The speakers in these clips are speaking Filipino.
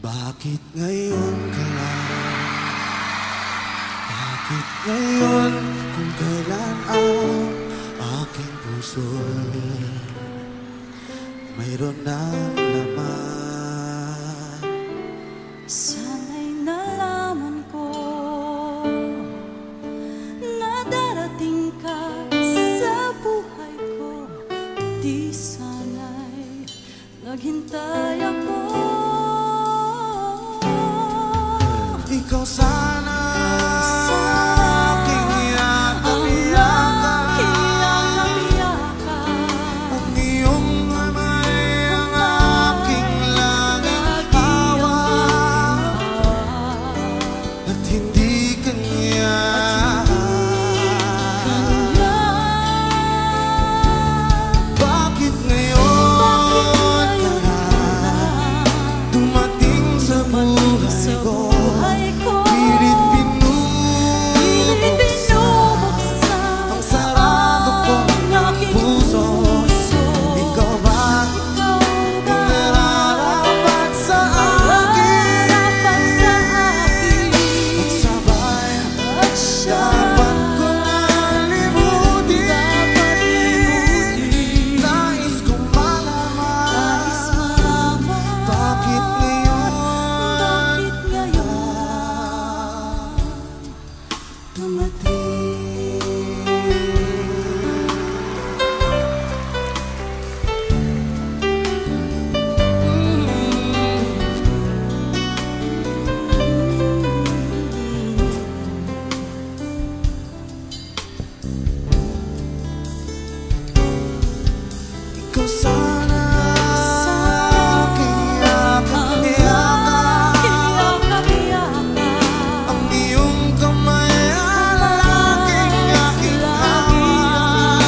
Bakit ngayon ka lang? Bakit ngayon kung kailan ang aking puso mayroon ng laman? Sana'y nalaman ko na darating ka sa buhay ko. Di sana'y naghintay ako. Ikaw sana aking yakap-yakap, ang iyong kamay ang aking laging hawak, at hindi kanya. Bakit ngayon ka lang dumating sa buhay ko? Pilit binubuksan ang sarado kong puso. Ikaw ba nararapat sa akin? At sabay dapat kong limutin. Nais kong malaman bakit ngayon dumating. Ikaw sana aking yakap-yakap, ang iyong kamay ang laging aking hawak,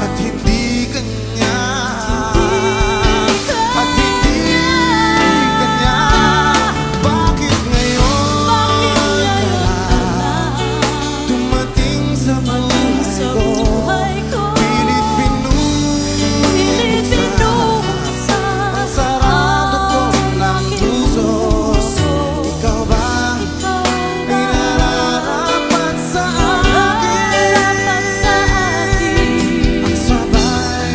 at hindi kanya. At hindi kanya. Bakit ngayon ka lang dumating sa buhay ko? Pilit binubuksan ang sarado ko ng puso. Ikaw ba ay nararapat sa akin? Ang sabay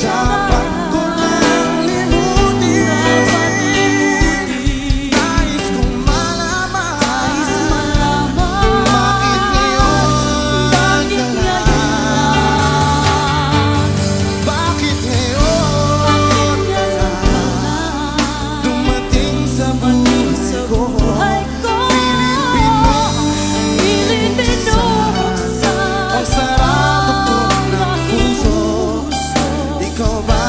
dapat ko lang limutin. Nais kong malaman bakit ngayon ka lang. Bakit ngayon ka lang dumating sa buhay ko? Pilit binubuksan ang sarado ko ng puso. Ikaw ba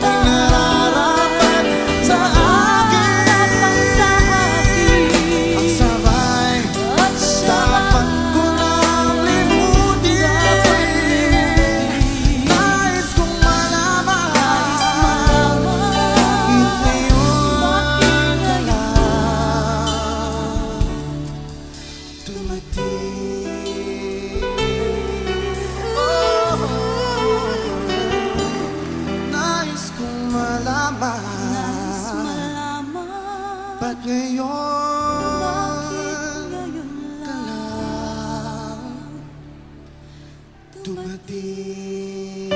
ay nararapat sa akin? Ang sabay dapat ko lang limutin. Nais kong malaman bakit ngayon ka lang dumating. Nais kong malaman ba't ngayon ka lang dumating.